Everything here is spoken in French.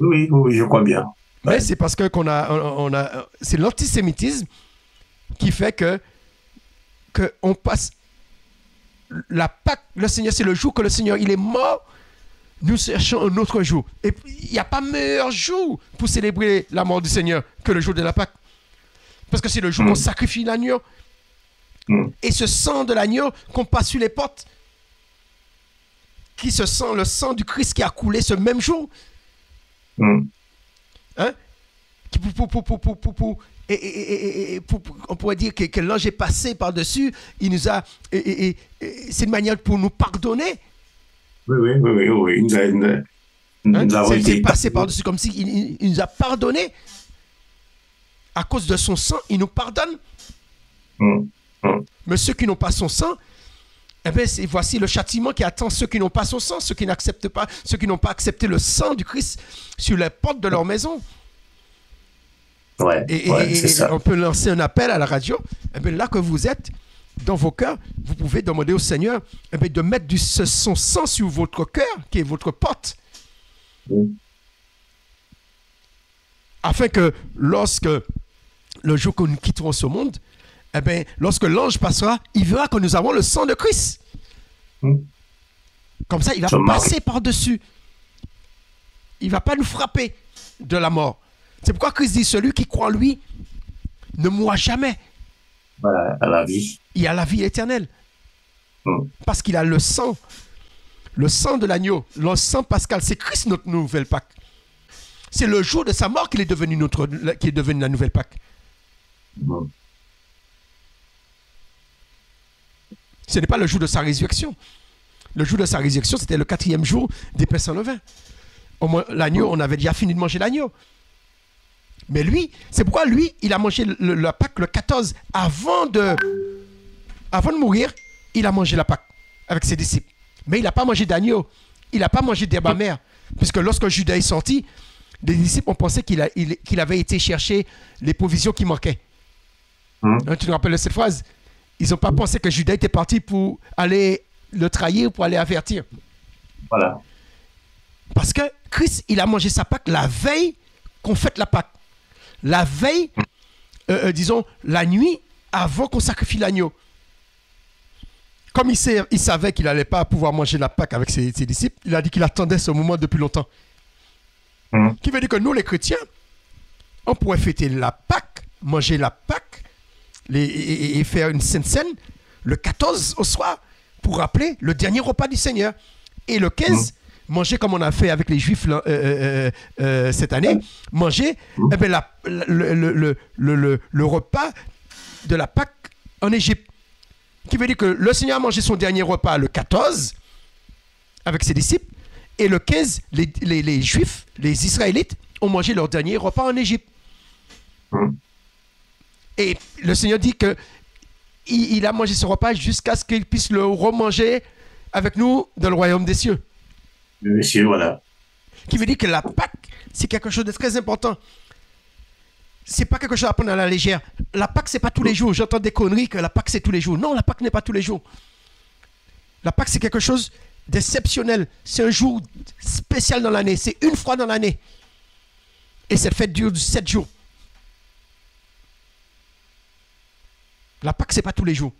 Oui, oui, oui, je crois bien. Mais Ouais. c'est parce que c'est l'antisémitisme qui fait que on passe la Pâque. Le Seigneur, c'est le jour que le Seigneur il est mort. Nous cherchons un autre jour. Et il n'y a pas meilleur jour pour célébrer la mort du Seigneur que le jour de la Pâque. Parce que c'est le jour qu'on Mm, sacrifie l'agneau. mm, Et ce sang de l'agneau qu'on passe sur les portes, qui se sent le sang du Christ qui a coulé ce même jour, mm. hein, qui on pourrait dire que l'ange est passé par-dessus, il nous a, c'est une manière pour nous pardonner, Oui, oui, oui, oui, oui. hein, Nous avons c'est été passé établis. par-dessus comme si il nous a pardonné à cause de son sang, il nous pardonne. Mm, mm. Mais ceux qui n'ont pas son sang, eh bien, voici le châtiment qui attend ceux qui n'ont pas son sang, ceux qui n'acceptent pas, ceux qui n'ont pas accepté le sang du Christ sur les portes de leur maison. Ouais, ouais, c'est Et ça. on peut lancer un appel à la radio. Eh bien, là que vous êtes, dans vos cœurs, vous pouvez demander au Seigneur eh bien, de mettre son sang sur votre cœur, qui est votre porte, Mm. afin que lorsque le jour que nous quitterons ce monde, eh bien, lorsque l'ange passera, il verra que nous avons le sang de Christ. Mm. Comme ça, il va Je marque. passer par-dessus. Il ne va pas nous frapper de la mort. C'est pourquoi Christ dit, celui qui croit en lui ne mourra jamais. Voilà, à la vie. Il a la vie éternelle. Mm. Parce qu'il a le sang de l'agneau, le sang pascal. C'est Christ notre nouvelle Pâque. C'est le jour de sa mort qu'il est devenu qui est devenu la nouvelle Pâque. Mm. Ce n'est pas le jour de sa résurrection. Le jour de sa résurrection, c'était le 4e jour des pains sans levain. L'agneau, on avait déjà fini de manger l'agneau. Mais lui, c'est pourquoi lui, il a mangé la Pâque le 14. Avant de mourir, il a mangé la Pâque avec ses disciples. Mais il n'a pas mangé d'agneau. Il n'a pas mangé d'herbe amère. Puisque lorsque Judas est sorti, les disciples ont pensé qu'il avait été chercher les provisions qui manquaient. Mm. Hein, tu te rappelles de cette phrase? Ils n'ont pas pensé que Judas était parti pour aller le trahir, pour aller avertir. Voilà. Parce que Christ, il a mangé sa Pâque la veille qu'on fête la Pâque. La veille, disons, la nuit avant qu'on sacrifie l'agneau. Comme il savait qu'il n'allait pas pouvoir manger la Pâque avec ses disciples, il a dit qu'il attendait ce moment depuis longtemps. Mm. Qui veut dire que nous, les chrétiens, on pourrait fêter la Pâque, manger la Pâque et faire une sainte scène le 14 au soir pour rappeler le dernier repas du Seigneur. Et le 15, manger comme on a fait avec les Juifs cette année, manger Mm. eh bien, le repas de la Pâque en Égypte. Qui veut dire que le Seigneur a mangé son dernier repas le 14 avec ses disciples et le 15, les Juifs, les Israélites ont mangé leur dernier repas en Égypte. Mm. Et le Seigneur dit que il a mangé ce repas jusqu'à ce qu'il puisse le remanger avec nous dans le royaume des cieux. Monsieur, voilà. Qui veut dire que la Pâque, c'est quelque chose de très important. C'est pas quelque chose à prendre à la légère. La Pâque, c'est pas tous les jours. J'entends des conneries que la Pâque, c'est tous les jours. Non, la Pâque n'est pas tous les jours. La Pâque, c'est quelque chose d'exceptionnel. C'est un jour spécial dans l'année. C'est une fois dans l'année. Et cette fête dure 7 jours. La Pâque, c'est pas tous les jours.